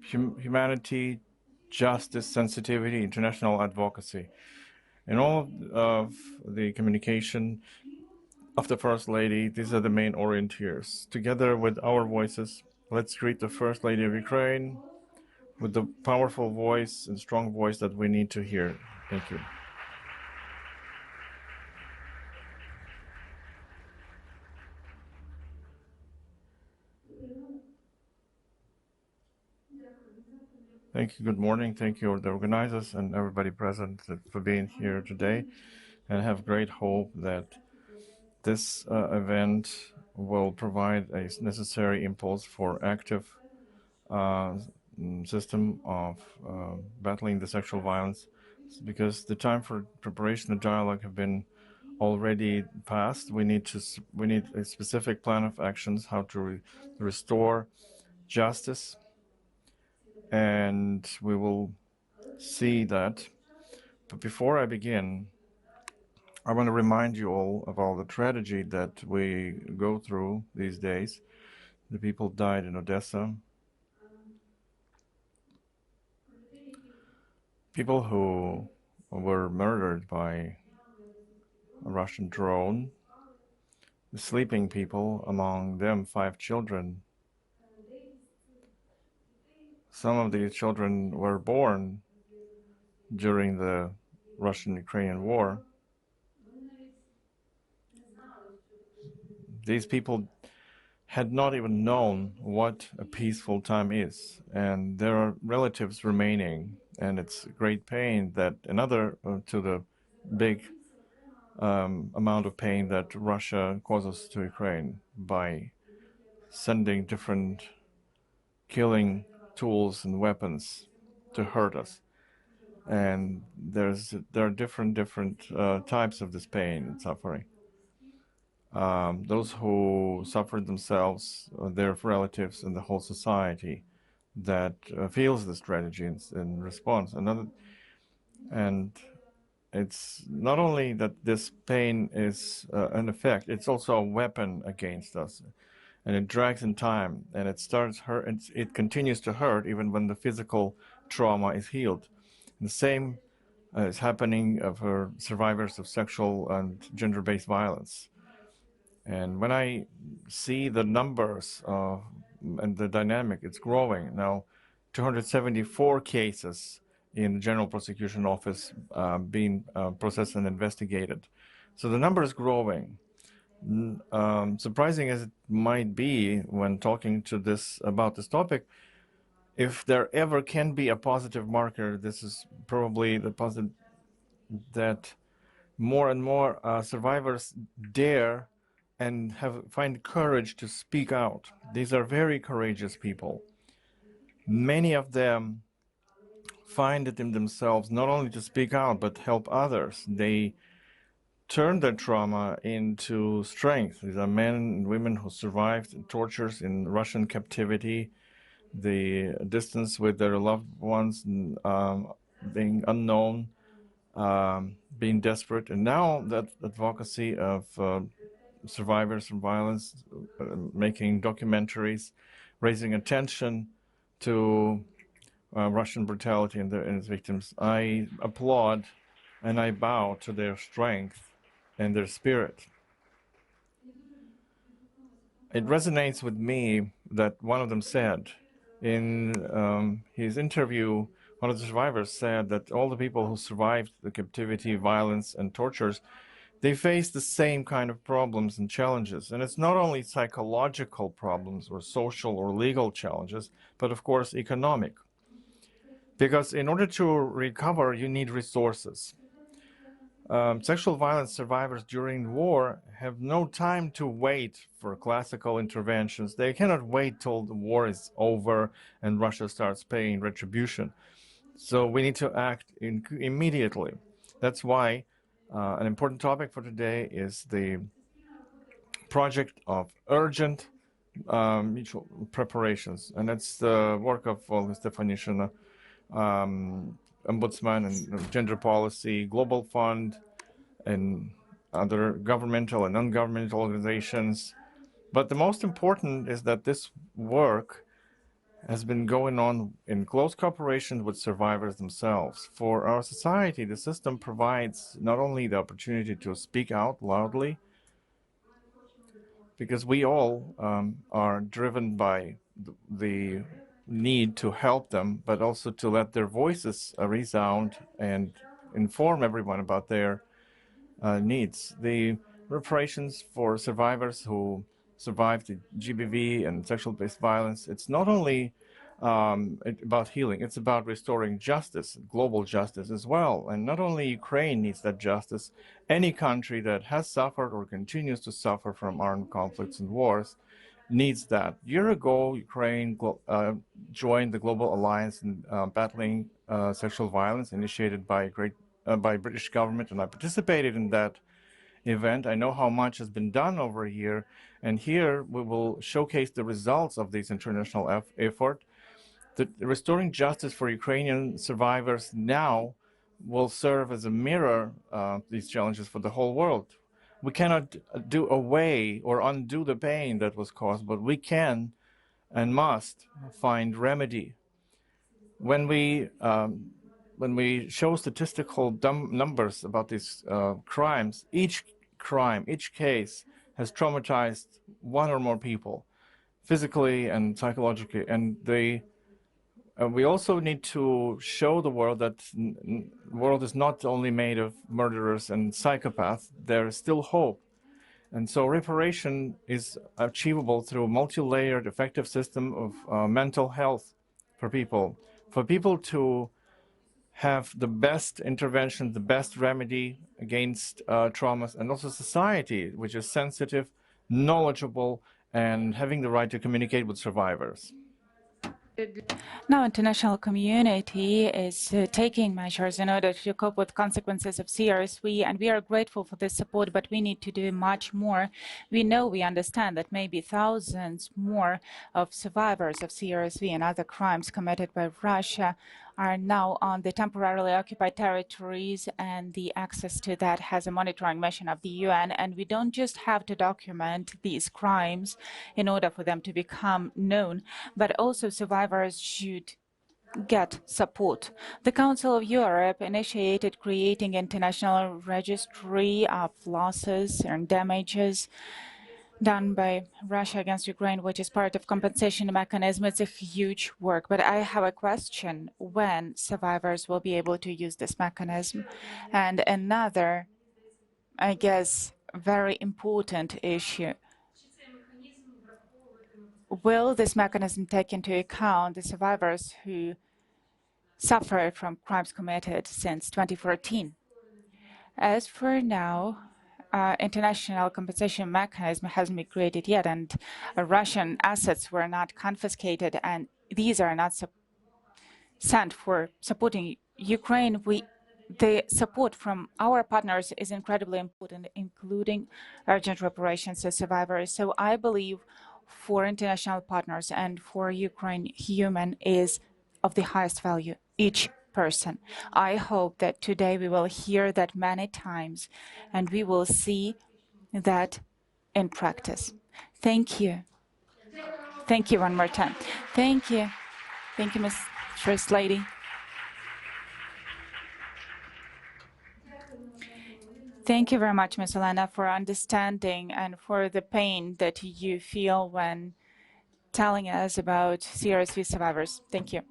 humanity, justice, sensitivity, international advocacy. In all of the communication of the First Lady, these are the main orienteers. Together with our voices, let's greet the First Lady of Ukraine with the powerful voice and strong voice that we need to hear. Thank you. Thank you. Good morning. Thank you, the organizers and everybody present for being here today. And I have great hope that this event will provide a necessary impulse for active system of battling the sexual violence, because the time for preparation and dialogue have been already passed. We need a specific plan of actions how to restore justice, and we will see that. But before I begin, I want to remind you all of all the tragedy that we go through these days. The people died in Odessa. People who were murdered by a Russian drone. The sleeping people, among them 5 children. Some of these children were born during the Russian-Ukrainian war. These people had not even known what a peaceful time is, and there are relatives remaining, and it's great pain that another to the big amount of pain that Russia causes to Ukraine by sending different killing tools and weapons to hurt us. And there are different types of this pain and suffering. Those who suffered themselves, their relatives, and the whole society that feels this tragedy in response. And it's not only that this pain is an effect, it's also a weapon against us. And it drags in time, and it starts hurt, and it continues to hurt even when the physical trauma is healed. And the same is happening for survivors of sexual and gender-based violence. And when I see the numbers and the dynamic, it's growing. Now, 274 cases in the General Prosecution Office being processed and investigated. So the number is growing. Surprising as it might be when talking to about this topic, if there ever can be a positive marker, this is probably the positive that more and more survivors dare and find courage to speak out. These are very courageous people. Many of them find it in themselves not only to speak out, but help others. They turn their trauma into strength. These are men and women who survived tortures in Russian captivity, the distance with their loved ones, being unknown, being desperate, and now that advocacy of survivors from violence, making documentaries, raising attention to Russian brutality and its victims. I applaud and I bow to their strength and their spirit. It resonates with me that one of them said in his interview, one of the survivors said that all the people who survived the captivity, violence, and tortures, they face the same kind of problems and challenges. And it's not only psychological problems or social or legal challenges, but of course economic. Because in order to recover, you need resources. Sexual violence survivors during war have no time to wait for classical interventions. They cannot wait till the war is over and Russia starts paying retribution. So we need to act immediately. That's why an important topic for today is the project of urgent mutual preparations. And that's the work of Olena Stefanishina, Ombudsman and Gender Policy, Global Fund, and other governmental and non-governmental organizations. But the most important is that this work has been going on in close cooperation with survivors themselves. For our society, the system provides not only the opportunity to speak out loudly, because we all are driven by the need to help them, but also to let their voices resound and inform everyone about their needs. The reparations for survivors who survived the GBV and sexual-based violence, it's not only about healing, it's about restoring justice, global justice as well. And not only Ukraine needs that justice, any country that has suffered or continues to suffer from armed conflicts and wars needs that. A year ago, Ukraine joined the Global Alliance in battling sexual violence, initiated by British government, and I participated in that event. I know how much has been done over a year, and here we will showcase the results of this international effort. The restoring justice for Ukrainian survivors now will serve as a mirror these challenges for the whole world. We cannot do away or undo the pain that was caused, but we can and must find remedy. When we show statistical numbers about these crimes, each case has traumatized one or more people, physically and psychologically, and we also need to show the world that the world is not only made of murderers and psychopaths. There is still hope. And so reparation is achievable through a multi-layered, effective system of mental health for people to have the best intervention, the best remedy against traumas, and also society, which is sensitive, knowledgeable, and having the right to communicate with survivors. Now, international community is taking measures in order to cope with consequences of CRSV, and we are grateful for this support, but we need to do much more. We understand that maybe thousands more of survivors of CRSV and other crimes committed by Russia are now on the temporarily occupied territories, and the access to that has a monitoring mission of the UN. And we don't just have to document these crimes in order for them to become known, but also survivors should get support. The Council of Europe initiated creating international registry of losses and damages done by Russia against Ukraine, which is part of compensation mechanism. It's a huge work, but I have a question: when survivors will be able to use this mechanism? And another, I guess, very important issue: will this mechanism take into account the survivors who suffered from crimes committed since 2014? As for now, international compensation mechanism hasn't been created yet, and Russian assets were not confiscated, and these are not sent for supporting Ukraine. The support from our partners is incredibly important, including urgent reparations to survivors. So I believe for international partners and for Ukraine, human is of the highest value, each person. I hope that today we will hear that many times, and we will see that in practice. Thank you. Thank you one more time. Thank you. Thank you, Ms. First Lady. Thank you very much, Ms. Olena, for understanding and for the pain that you feel when telling us about CRSV survivors. Thank you.